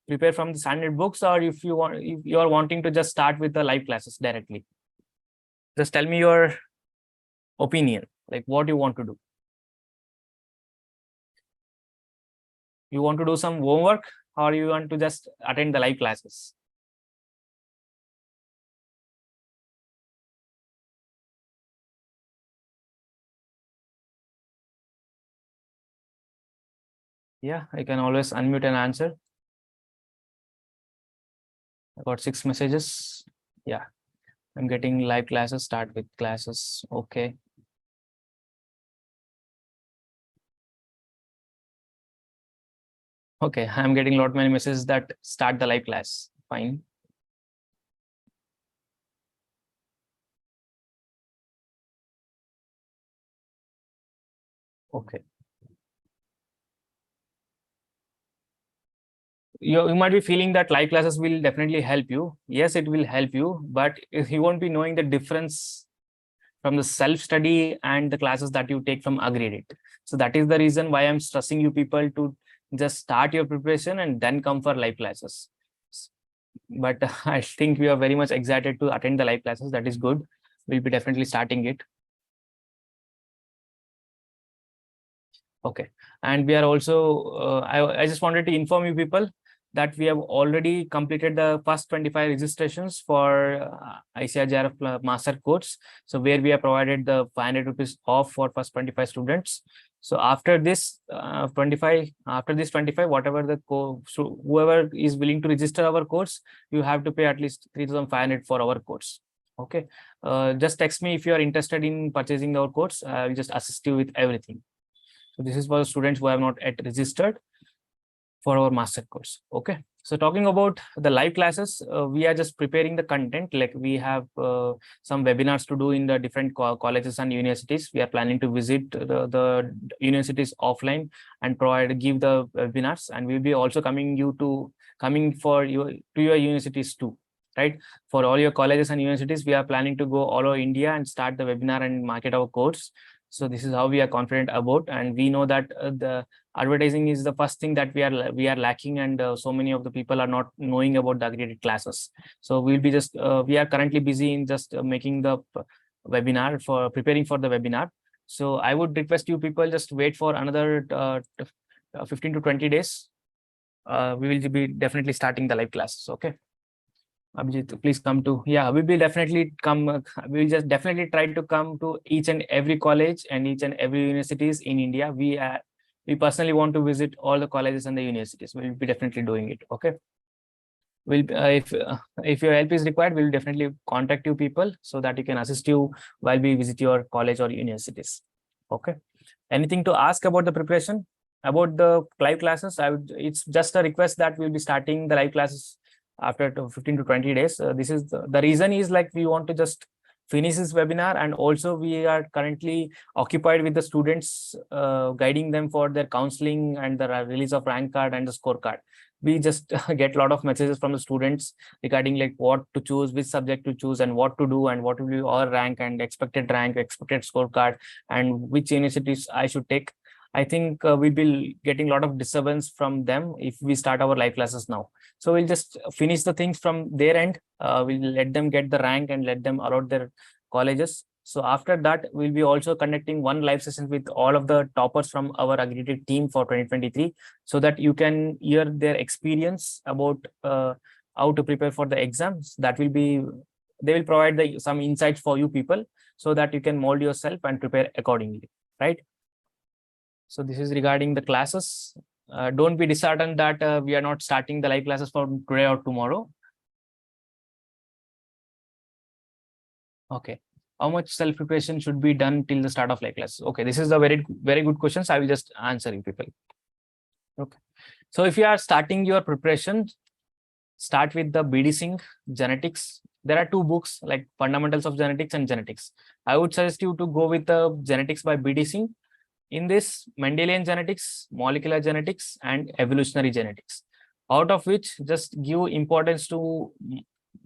the standard books, or if you are wanting to just start with the live classes directly. Just tell me your opinion, like what you want to do. You want to do some homework, or you want to just attend the live classes? Yeah, I can always unmute and answer. I got 6 messages. Yeah, I'm getting live classes, start with classes. Okay. Okay, I'm getting many messages that start the live class. Fine. Okay. You might be feeling that live classes will definitely help you. Yes, it will help you, but you won't be knowing the difference from the self-study and the classes that you take from Agreed. So that is the reason why I'm stressing you people to just start your preparation and then come for live classes. But I think we are very much excited to attend the live classes. That is good. We'll be definitely starting it. Okay. And we are also, I just wanted to inform you people that we have already completed the first 25 registrations for ICAR JRF master course. So where we have provided the 500 rupees off for first 25 students. So after this 25, whatever whoever is willing to register our course, you have to pay at least 3,500 for our course. Okay, just text me if you are interested in purchasing our course. I will just assist you with everything. So this is for the students who have not yet registered for our master course. Okay, so talking about the live classes, we are just preparing the content. Like we have some webinars to do in the different colleges and universities. We are planning to visit the universities offline and give the webinars, and we'll be also coming for you to your universities too, right? For all your colleges and universities, we are planning to go all over India and start the webinar and market our course. So this is how we are confident about, and we know that the advertising is the first thing that we are lacking, and so many of the people are not knowing about the aggregated classes. So we'll be just we are currently busy in just making the webinar, for preparing for the webinar. So I would request you people just wait for another 15 to 20 days. We will be definitely starting the live classes. Okay, Abhijit, please come to, yeah, we will definitely come. We will just definitely try to come to each and every college and each and every universities in India. We personally want to visit all the colleges and the universities. We'll be definitely doing it. Okay. If your help is required, we'll definitely contact you people so that you can assist you while we visit your college or universities. Okay. Anything to ask about the preparation about the live classes? It's just a request that we'll be starting the live classes after 15 to 20 days. This is the reason is like we want to just finish this webinar, and also we are currently occupied with the students, guiding them for their counseling and the release of rank card and the scorecard. We just get a lot of messages from the students regarding like what to choose, which subject to choose, and what to do, and what will be our rank and expected scorecard, and which universities I should take. I think we'll be getting a lot of disturbance from them if we start our live classes now. So we'll just finish the things from their end. We'll let them get the rank and let them allot their colleges. So after that, we'll be also conducting one live session with all of the toppers from our aggregated team for 2023, so that you can hear their experience about how to prepare for the exams. They will provide some insights for you people so that you can mold yourself and prepare accordingly, right? So this is regarding the classes. Don't be disheartened that we are not starting the live classes for today or tomorrow. Okay. How much self-preparation should be done till the start of live classes? Okay, this is a very good questions. I will just answer you people. Okay. So if you are starting your preparation, start with the b.sc genetics. There are two books like Fundamentals of Genetics and Genetics. I would suggest you to go with the genetics by b.sc. In this, Mendelian genetics, molecular genetics, and evolutionary genetics, out of which just give importance to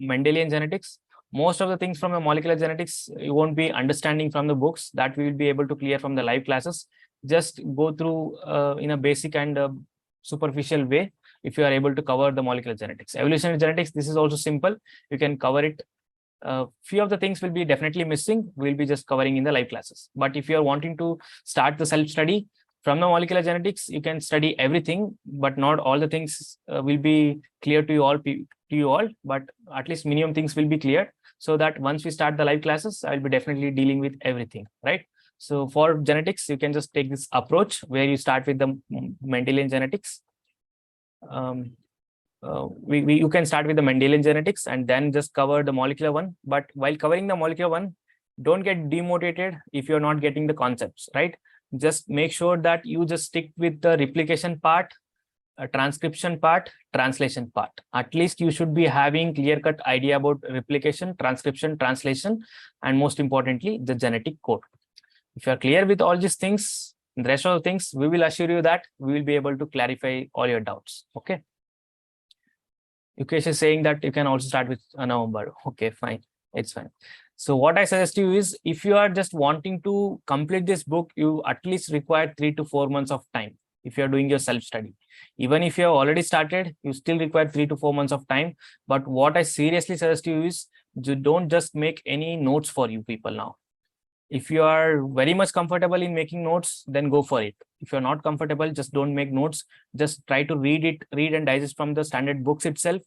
Mendelian genetics. Most of the things from the molecular genetics, you won't be understanding from the books. That we will be able to clear from the live classes. Just go through in a basic and superficial way if you are able to cover the molecular genetics. Evolutionary genetics, this is also simple. You can cover it. Few of the things will be definitely missing. We'll be just covering in the live classes. But if you are wanting to start the self-study from the molecular genetics, you can study everything, but not all the things will be clear to you all. But at least minimum things will be clear, so that once we start the live classes, I'll be definitely dealing with everything, right? So for genetics, you can just take this approach where you start with the Mendelian genetics. You can start with the Mendelian genetics and then just cover the molecular one. But while covering the molecular one, don't get demotivated if you're not getting the concepts, right? Just make sure that you just stick with the replication part, transcription part, translation part. At least you should be having clear-cut idea about replication, transcription, translation, and most importantly, the genetic code. If you are clear with all these things, the rest of the things, we will assure you that we will be able to clarify all your doubts. Okay. Yukesh is saying that you can also start with November. Okay, fine. It's fine. So what I suggest you is, if you are just wanting to complete this book, you at least require 3 to 4 months of time. If you are doing your self-study, even if you have already started, you still require 3 to 4 months of time. But what I seriously suggest you is, you don't just make any notes for you people now. If you are very much comfortable in making notes, then go for it. If you're not comfortable, just don't make notes. Just try to read and digest from the standard books itself.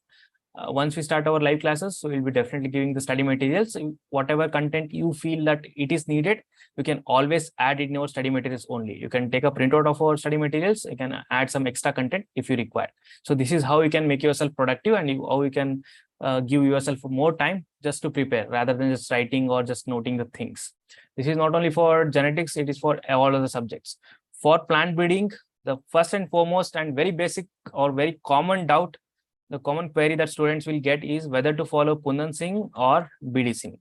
Once we start our live classes, so we'll be definitely giving the study materials. Whatever content you feel that it is needed, you can always add in your study materials only. You can take a printout of our study materials. You can add some extra content if you require. So this is how you can make yourself productive, and how you can give yourself more time just to prepare rather than just writing or just noting the things. This is not only for genetics, it is for all other subjects. For plant breeding, the first and foremost and very basic or very common doubt, the common query that students will get is whether to follow Pundan Singh or BD Singh.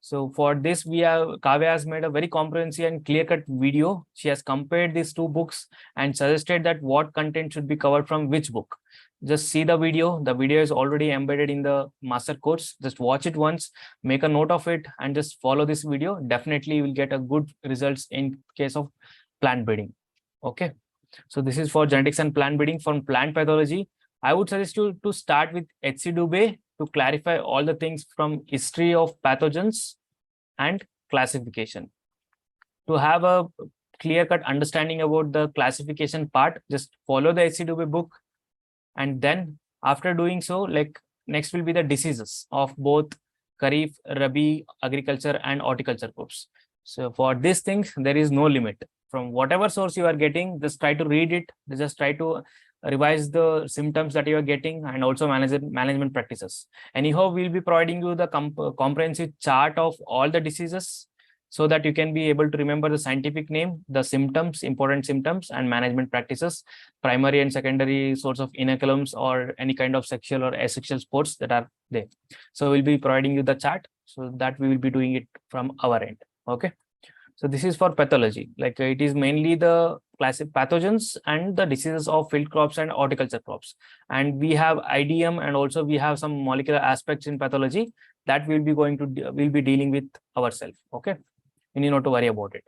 So for this, Kavya has made a very comprehensive and clear-cut video. She has compared these two books and suggested that what content should be covered from which book. Just see the video. The video is already embedded in the master course. Just watch it once, make a note of it, and just follow this video. Definitely you will get a good results in case of plant breeding. Okay. So this is for genetics and plant breeding. From plant pathology, I would suggest you to start with H.C. Dubé to clarify all the things from history of pathogens and classification. To have a clear-cut understanding about the classification part, just follow the H.C. Dubé book. And then after doing so, like next will be the diseases of both Kharif, Rabi, agriculture and horticulture crops. So for these things, there is no limit. From whatever source you are getting, just try to read it. Just try to revise the symptoms that you are getting and also management practices. Anyhow, we'll be providing you the comprehensive chart of all the diseases so that you can be able to remember the scientific name, the symptoms, important symptoms, and management practices, primary and secondary source of inoculums or any kind of sexual or asexual sports that are there. So we'll be providing you the chart so that we will be doing it from our end. Okay. So this is for pathology. Like it is mainly the classic pathogens and the diseases of field crops and horticulture crops. And we have IDM and also we have some molecular aspects in pathology that we'll be dealing with ourselves. Okay. You need not to worry about it.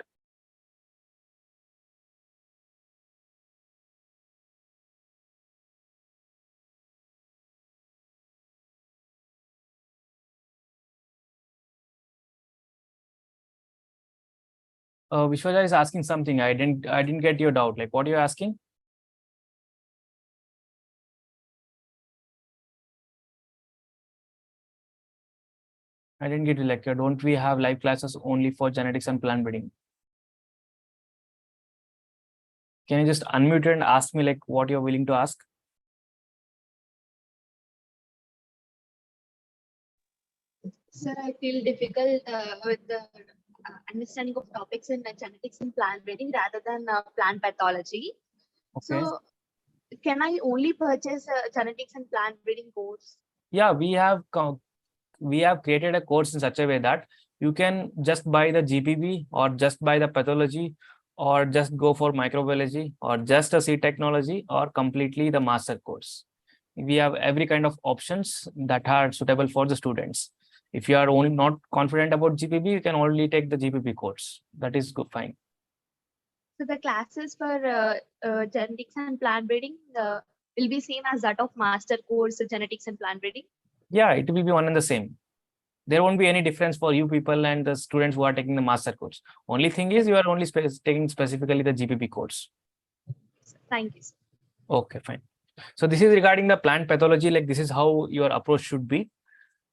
Vishwaja is asking something. I didn't get your doubt. Like what are you asking? I didn't get you. Like, don't we have live classes only for genetics and plant breeding? Can you just unmute and ask me like what you're willing to ask? Sir, I feel difficult with the understanding of topics in genetics and plant breeding rather than plant pathology. Okay. So, can I only purchase genetics and plant breeding course? Yeah, we have created a course in such a way that you can just buy the GPB or just buy the pathology or just go for microbiology or just a seed technology or completely the master course. We have every kind of options that are suitable for the students. If you are only not confident about GPB, you can only take the GPB course. That is good, fine. So the classes for genetics and plant breeding will be same as that of master course genetics and plant breeding? Yeah, it will be one and the same. There won't be any difference for you people and the students who are taking the master course. Only thing is you are only taking specifically the GPP course. Thank you, sir. Okay, fine. So this is regarding the plant pathology, like this is how your approach should be.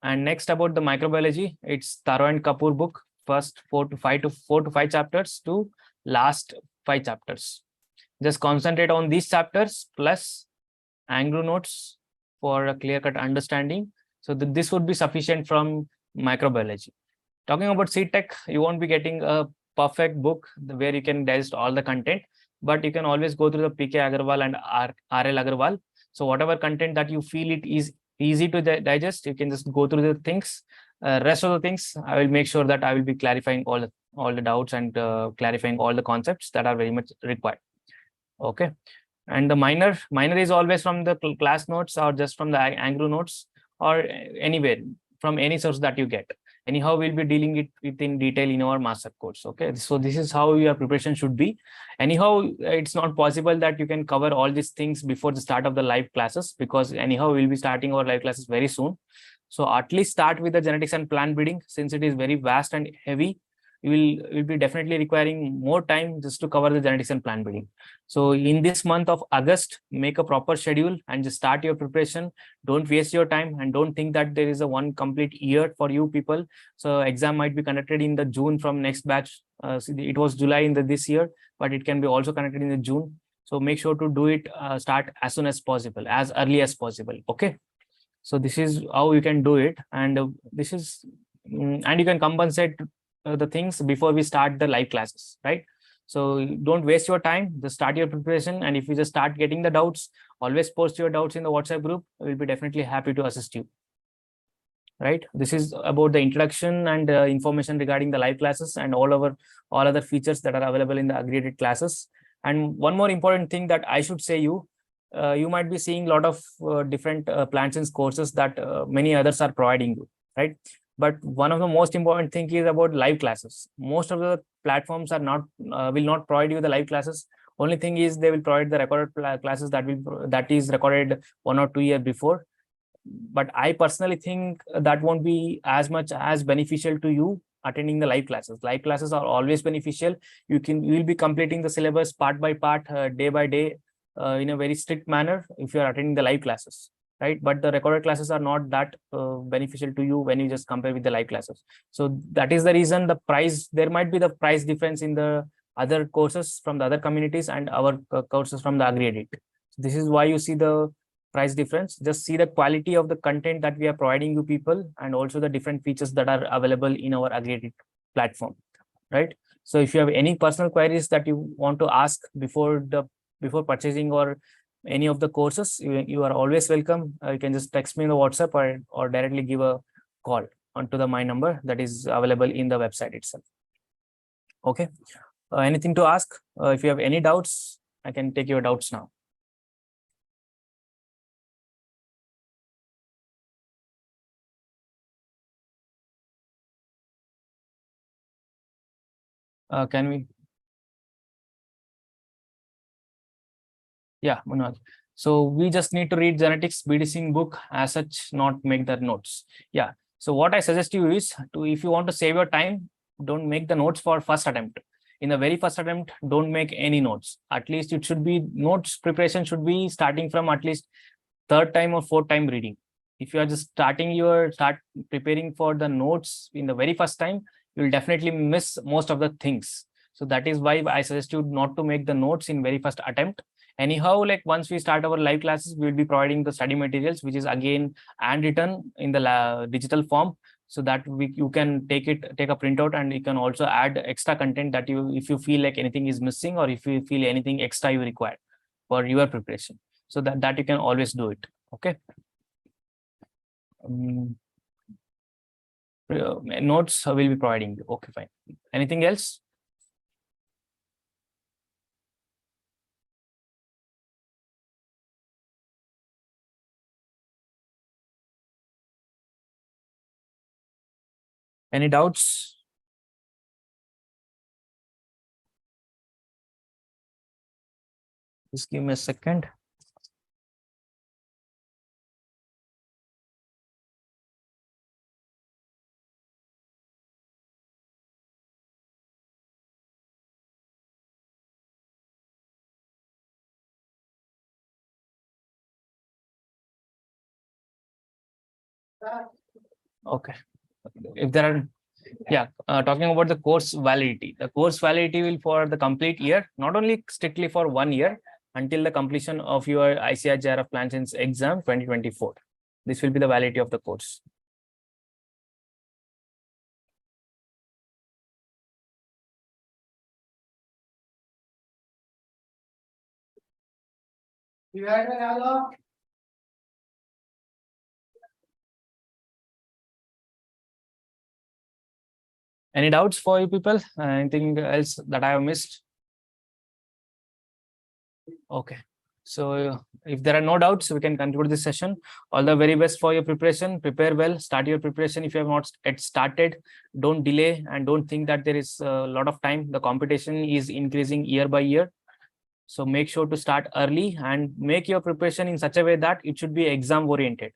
And next about the microbiology, it's Taro and Kapoor book, first 4 to 5 chapters to last 5 chapters. Just concentrate on these chapters plus Anglo notes for a clear-cut understanding. So this would be sufficient from microbiology. Talking about seed tech, you won't be getting a perfect book where you can digest all the content, but you can always go through the PK Agarwal and RL Agarwal. So whatever content that you feel it is easy to digest, you can just go through the things. Rest of the things, I will make sure that I will be clarifying all the doubts and clarifying all the concepts that are very much required. Okay. And the minor is always from the class notes or just from the Anglo notes or anywhere from any source that you get. Anyhow, we'll be dealing it within detail in our master course. Okay, so this is how your preparation should be. Anyhow, it's not possible that you can cover all these things before the start of the live classes, because anyhow we'll be starting our live classes very soon. So at least start with the genetics and plant breeding, since it is very vast and heavy. You will be definitely requiring more time just to cover the genetics and plant breeding. So in this month of August, make a proper schedule and just start your preparation. Don't waste your time and don't think that there is a one complete year for you people. So exam might be conducted in the June from next batch. It was July in this year, but it can be also conducted in the June. So make sure to do it, start as soon as possible, as early as possible. Okay. So this is how you can do it, and this is and you can compensate the things before we start the live classes, right? So don't waste your time, just start your preparation, and if you just start getting the doubts, always post your doubts in the WhatsApp group. We'll be definitely happy to assist you. Right, this is about the introduction and information regarding the live classes and all other features that are available in the aggregated classes. And one more important thing that I should say you might be seeing a lot of different plans and courses that many others are providing you, right? But one of the most important thing is about live classes. Most of the platforms are not will not provide you the live classes. Only thing is they will provide the recorded classes that is recorded 1 or 2 years before. But I personally think that won't be as much as beneficial to you attending the live classes. Live classes are always beneficial. You will be completing the syllabus part by part, day by day, in a very strict manner if you are attending the live classes, right? But the recorded classes are not that beneficial to you when you just compare with the live classes. So that is the reason the price, there might be the price difference in the other courses from the other communities and our courses from the aggregate. This is why you see the price difference. Just see the quality of the content that we are providing you people, and also the different features that are available in our aggregated platform, right? So if you have any personal queries that you want to ask before purchasing or any of the courses, you are always welcome. You can just text me in the WhatsApp or directly give a call onto my number that is available in the website itself. Okay, anything to ask? If you have any doubts, I can take your doubts now. Can we? Yeah, Manoj. So we just need to read genetics b.sc book as such, not make the notes. Yeah. So what I suggest you is if you want to save your time, don't make the notes for first attempt. In the very first attempt, don't make any notes. At least it should be notes preparation should be starting from at least third time or fourth time reading. If you are just start preparing for the notes in the very first time, you will definitely miss most of the things. So that is why I suggest you not to make the notes in very first attempt. Anyhow, like once we start our live classes, we will be providing the study materials, which is again handwritten in the digital form, so that you can take a printout, and you can also add extra content that if you feel like anything is missing, or if you feel anything extra you require for your preparation. So that you can always do it. Okay. Notes will be providing you. Okay, fine. Anything else? Any doubts? Just give me a second. Okay. If there are, yeah, talking about the course validity. The course validity will for the complete year, not only strictly for 1 year, until the completion of your ICAR JRF Plan Science exam 2024. This will be the validity of the course. Any doubts for you people? Anything else that I have missed? Okay. So if there are no doubts, we can conclude this session. All the very best for your preparation. Prepare well. Start your preparation. If you have not yet started, don't delay, and don't think that there is a lot of time. The competition is increasing year by year. So make sure to start early and make your preparation in such a way that it should be exam oriented.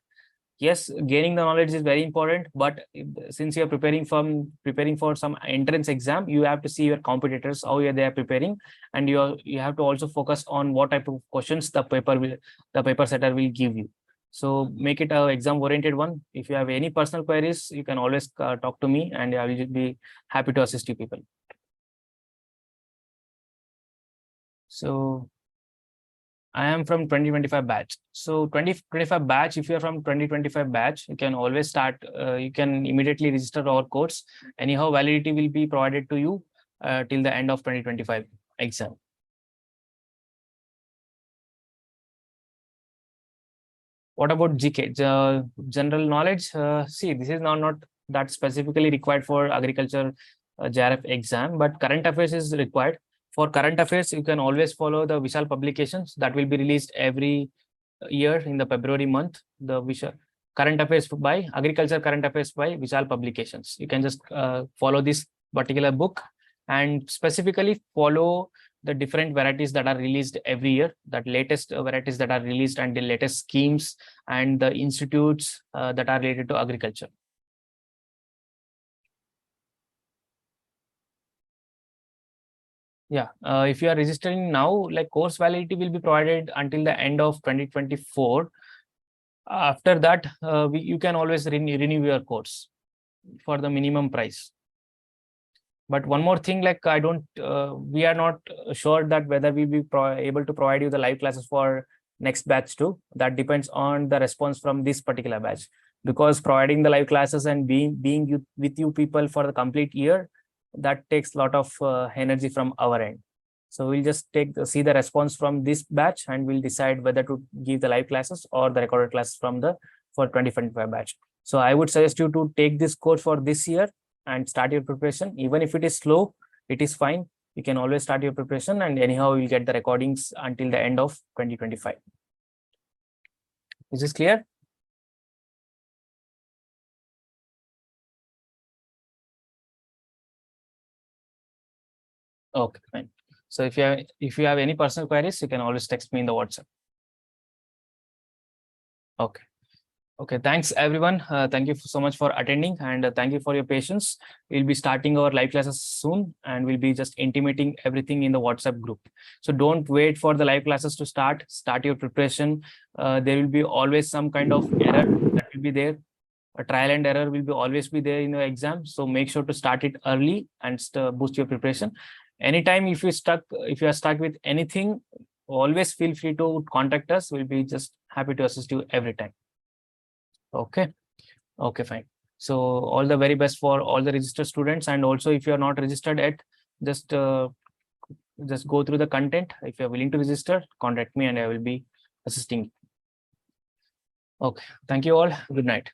Yes, gaining the knowledge is very important, but since you're preparing for some entrance exam, you have to see your competitors, how they are preparing, and you have to also focus on what type of questions the paper setter will give you. So make it a exam oriented one. If you have any personal queries, you can always talk to me, and I will be happy to assist you people. So I am from 2025 batch. So 2025 batch, if you're from 2025 batch, you can always start, you can immediately register our course. Anyhow, validity will be provided to you till the end of 2025 exam. What about GK, general knowledge? See, this is not that specifically required for agriculture JRF exam, but current affairs is required. For current affairs, you can always follow the Vishal publications that will be released every year in the February month. The Vishal current affairs by agriculture current affairs by Vishal publications. You can just follow this particular book and specifically follow the different varieties that are released every year, that latest varieties that are released and the latest schemes and the institutes that are related to agriculture. Yeah, if you are registering now, like course validity will be provided until the end of 2024. After that, you can always renew your course for the minimum price. But one more thing, like we are not sure that whether we will be able to provide you the live classes for next batch too. That depends on the response from this particular batch, because providing the live classes and being with you people for the complete year, that takes a lot of energy from our end. So we'll just see the response from this batch and we'll decide whether to give the live classes or the recorded classes for 2025 batch. So I would suggest you to take this course for this year and start your preparation. Even if it is slow, it is fine. You can always start your preparation, and anyhow you'll get the recordings until the end of 2025. Is this clear? Okay, fine. So if you have any personal queries, you can always text me in the WhatsApp. Okay. Okay, thanks everyone. Thank you so much for attending, and thank you for your patience. We'll be starting our live classes soon, and we'll be just intimating everything in the WhatsApp group. So don't wait for the live classes to start. Start your preparation. There will be always some kind of error that will be there. A trial and error will be always be there in your exam. So make sure to start it early and boost your preparation. Anytime if you are stuck with anything, always feel free to contact us. We'll be just happy to assist you every time. Okay. Okay, fine. So all the very best for all the registered students, and also if you are not registered yet, just go through the content. If you are willing to register, contact me and I will be assisting you. Okay, thank you all. Good night.